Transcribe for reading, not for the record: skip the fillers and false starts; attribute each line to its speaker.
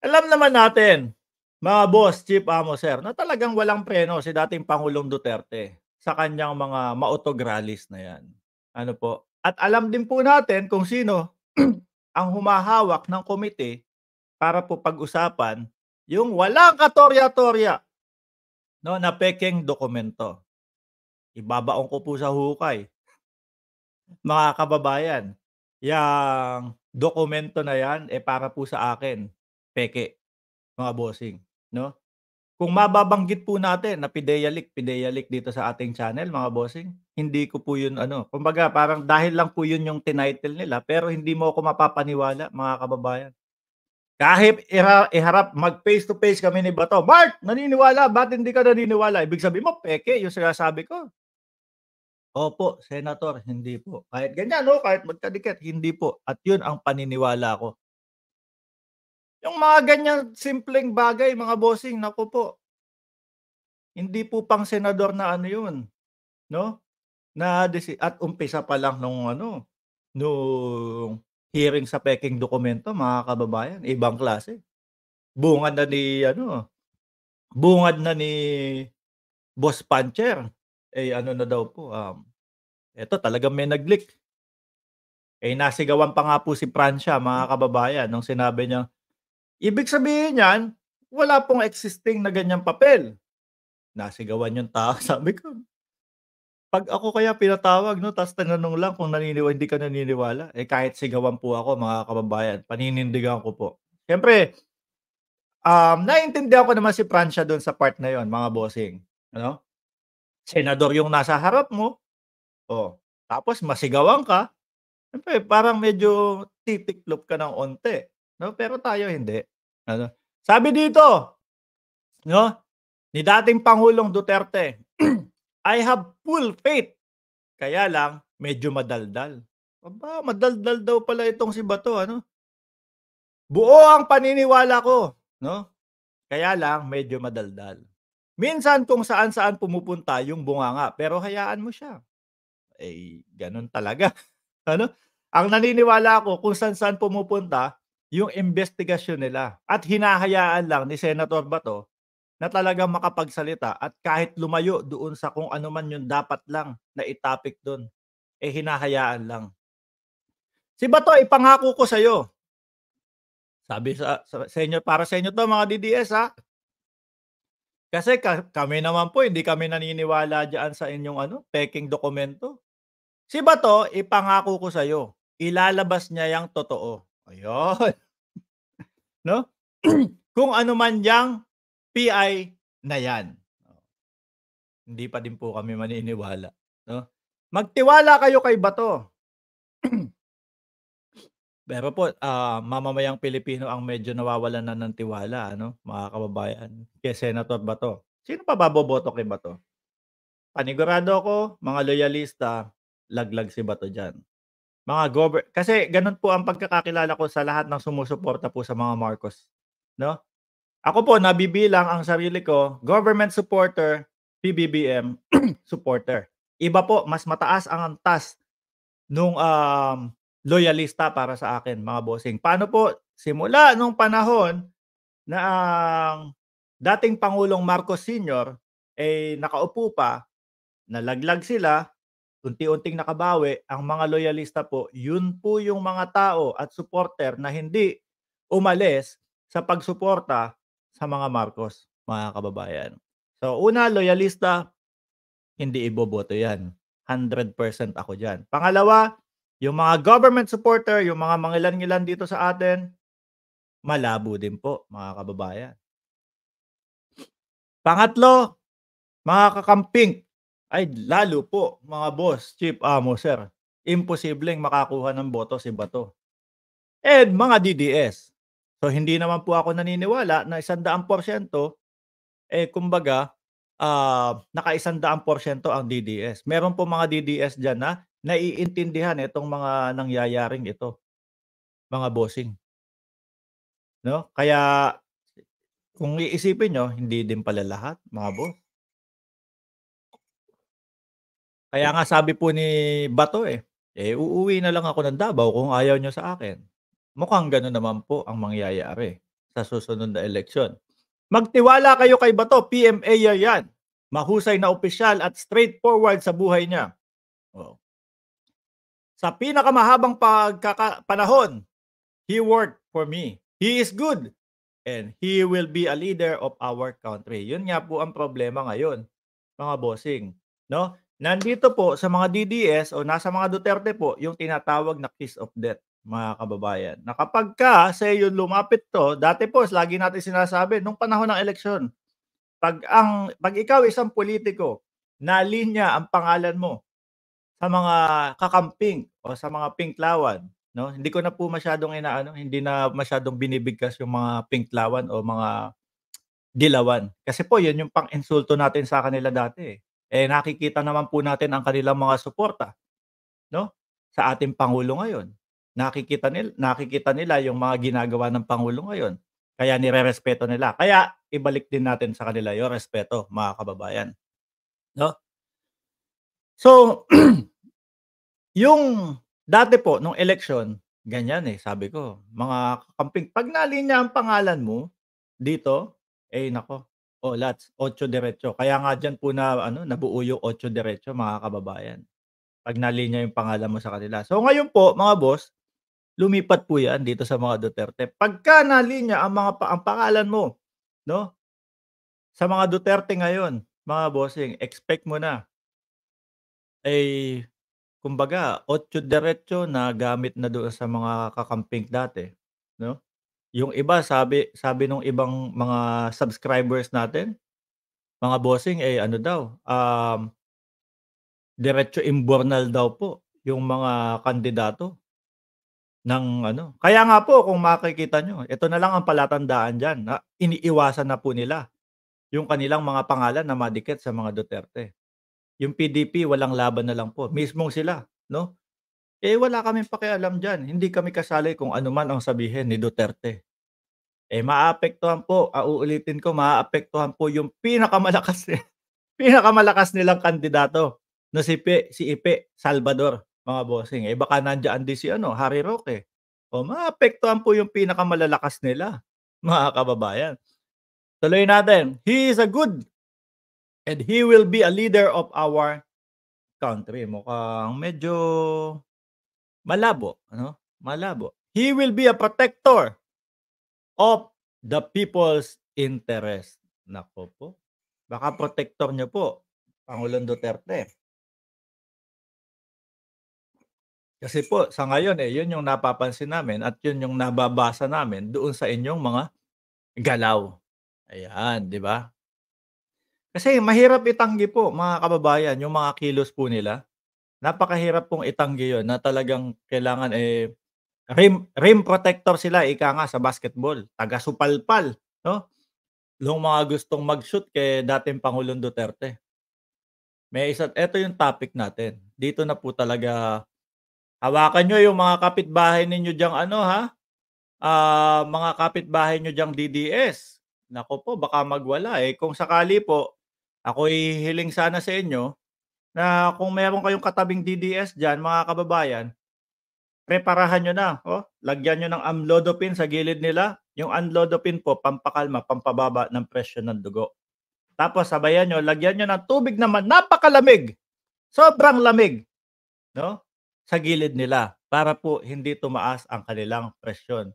Speaker 1: Alam naman natin, mga boss, chief amo, sir, na talagang walang preno si dating Pangulong Duterte sa kanyang mga mautog rallies na 'yan. Ano po, at alam din po natin kung sino ang humahawak ng komite para po pag-usapan yung walang katorya-torya 'no, na pekeng dokumento. Ibabaon ko po sa hukay, mga kababayan, yang dokumento na 'yan, para po sa akin peke, mga bossing, 'no? Kung mababanggit po natin na PIDEA leak dito sa ating channel, mga bossing, hindi ko po 'yun ano, kumbaga parang dahil lang po 'yun yung tinitle nila, pero hindi mo ako mapapaniwala, mga kababayan. Kahit iharap mag face to face kami ni Bato, "Mark, naniniwala, ba't hindi ka naniniwala?" Ibig sabihin mo peke yung sinasabi ko. "Opo, Senator, hindi po." Kahit ganyan 'no, kahit magkadikit, hindi po, at 'yun ang paniniwala ko. Yung mga ganyang simpleng bagay, mga bossing, naku po, hindi po pang senador na ano 'yun, 'no? Na at umpisa pa lang nung ano, nung hearing sa pekeng dokumento, mga kababayan, ibang klase. Bungad na ni ano, bungad na ni Boss Puncher, ano na daw po, eto talagang may nag-leak. Nasigawan pa nga po si Pransya, mga kababayan, nung sinabi niya, "Ibig sabihin niyan, wala pong existing na ganyang papel." Nasigawan yung tao, sabi ko, 'pag ako kaya pinatawag 'no, ta's tinanong lang kung hindi ka naniniwala, kahit sigawan po ako, mga kababayan, paninindigan ko po. Siyempre, naiintindihan ko naman si Pransya dun sa part na yun, mga bossing, ano? Senador yung nasa harap mo, oh, tapos masigawan ka, siyempre parang medyo titiklop ka ng onti, 'no? Pero tayo hindi, ano? Sabi dito, 'no, ni dating Pangulong Duterte, "I have full faith." Kaya lang medyo madaldal. Aba, madaldal daw pala itong si Bato ano. Buo ang paniniwala ko 'no, kaya lang medyo madaldal. Minsan kung saan-saan pumupunta yung bunganga, pero hayaan mo siya. Gano'n talaga ano. Ang naniniwala ako kung saan-saan pumupunta yung imbestigasyon nila at hinahayaan lang ni Senator Bato na talagang makapagsalita at kahit lumayo doon sa kung ano man yung dapat lang na i-topic dun, hinahayaan lang. "Si Bato, ipangako ko sa'yo," sabi sa inyo, para sa inyo 'to, mga DDS, kasi kami naman po hindi kami naniniwala diyaan sa inyong ano, pekeng dokumento. "Si Bato, ipangako ko sa'yo, ilalabas niya yang totoo." Ayun, 'no? Kung ano man yang PI na 'yan. Hindi pa din po kami maniniwala, 'no? Magtiwala kayo kay Bato. Pero po, mamamayang Pilipino ang medyo nawawalan na ng tiwala ano, mga kababayan, kay Senator Bato. Sino pa ba boboto kay Bato? Panigurado ako, mga loyalista, laglag si Bato diyan. Mga kasi gano'n po ang pagkakakilala ko sa lahat ng sumusuporta po sa mga Marcos, 'no? Ako po nabibilang ang sarili ko government supporter, PBBM supporter. Iba po, mas mataas ang antas nung, loyalista para sa akin, mga bossing. Paano po? Simula nung panahon na ang dating Pangulong Marcos Sr. Nakaupo pa, nalaglag sila, unti-unting nakabawi, ang mga loyalista po, yun po yung mga tao at supporter na hindi umalis sa pagsuporta sa mga Marcos, mga kababayan. So una, loyalista, hindi iboboto 'yan. 100% ako diyan. Pangalawa, yung mga government supporter, yung mga mangilan-ngilan dito sa atin, malabo din po, mga kababayan. Pangatlo, mga kakamping, ay lalo po, mga boss, chief, amo, sir. Imposibleng makakuha ng boto si Bato and mga DDS. So hindi naman po ako naniniwala na 100%, kumbaga, naka-100% ang DDS. Meron po mga DDS diyan na naiintindihan itong mga nangyayaring ito, mga bossing, 'no? Kaya kung iisipin niyo, hindi din pala lahat, mga boss. Kaya nga sabi po ni Bato, uuwi na lang ako ng Davao kung ayaw niyo sa akin. Mukhang gano'n naman po ang mangyayari. sa susunod na eleksyon. Magtiwala kayo kay Bato, PMA yan. Mahusay na opisyal at straightforward sa buhay niya. Oh. Sa pinakamahabang panahon, he worked for me. He is good and he will be a leader of our country. Yun nga po ang problema ngayon, mga bossing, no? Nandito po sa mga DDS o nasa mga Duterte po yung tinatawag na kiss of death, mga kababayan. Na kapagka sa iyo lumapit 'to, dati po lagi natin sinasabi nung panahon ng eleksyon, 'pag ikaw isang politiko, nalinya ang pangalan mo sa mga kakamping o sa mga pinklawan, 'no? Hindi ko na po masyadong inaano, hindi na masyadong binibigkas yung mga pinklawan o mga dilawan. Kasi po yun yung pang-insulto natin sa kanila dati, eh. Eh, nakikita naman po natin ang kanilang mga suporta, 'no, sa ating pangulo ngayon. Nakikita nila yung mga ginagawa ng pangulo ngayon, kaya nirerespeto nila. Kaya ibalik din natin sa kanila yung respeto, mga kababayan, 'no? So yung dati po nung eleksyon, ganyan, eh, sabi ko mga kakamping 'pag nalinya ang pangalan mo dito, eh, naku, oh, lats, otso diretso. Kaya nga diyan po na ano, nabuo yung otso diretso, mga kababayan, 'pag nalinya yung pangalan mo sa kanila. So ngayon po mga boss, lumipat po 'yan dito sa mga Duterte. Pagka nalinya ang mga ang pangalan mo, 'no, sa mga Duterte ngayon, mga bossing, expect mo na, eh, kumbaga otso diretso na gamit na doon sa mga kakamping dati, 'no? Yung iba sabi sabi nung ibang mga subscribers natin, mga bossing, eh, ano daw, diretso imbornal daw po yung mga kandidato ng ano, kaya nga po kung makikita niyo, ito na lang ang palatandaan diyan na iniiwasan na po nila yung kanilang mga pangalan na madikit sa mga Duterte. Yung PDP walang laban na lang po, mismong sila, 'no? Eh, wala kaming pakialam diyan, hindi kami kasali kung ano man ang sabihin ni Duterte. Eh, maaapektuhan po, uulitin ko, maaapektuhan po yung pinakamalakas pinakamalakas nilang kandidato na si Ipe Salvador, mga bossing. Eh, baka nandiyan din si ano, Harry Roque. O maapektuhan po yung pinakamalalakas nila, mga kababayan. Tuloy natin. He is a good and he will be a leader of our country. Mukhang medyo malabo, ano? Malabo. He will be a protector of the people's interest. Naku po, baka protector niyo po, Pangulong Duterte. Kasi po sa ngayon, eh, yun yung napapansin namin at yun yung nababasa namin doon sa inyong mga galaw. Ayan, 'di ba? Kasi mahirap itanggi po, mga kababayan, yung mga kilos po nila. Napakahirap pong itanggi yun na talagang kailangan, eh, rim protector sila, ika nga sa basketball, taga-supalpal, 'no? Yung mga gustong mag-shoot kay dating Pangulong Duterte. Eto yung topic natin. Dito na po talaga hawakan niyo yung mga kapitbahay ninyo diyang ano, ha, mga kapitbahay niyo diyang DDS. Naku po, baka magwala, eh. Kung sakali po, ako'y hihiling sana sa inyo na kung meron kayong katabing DDS diyan, mga kababayan, preparahan niyo na, oh, lagyan niyo ng amlodipine sa gilid nila. Yung amlodipine po pampakalma, pampababa ng presyon ng dugo. Tapos sabayan niyo, lagyan niyo ng tubig naman napakalamig, sobrang lamig, 'no, sa gilid nila para po hindi tumaas ang kanilang presyon.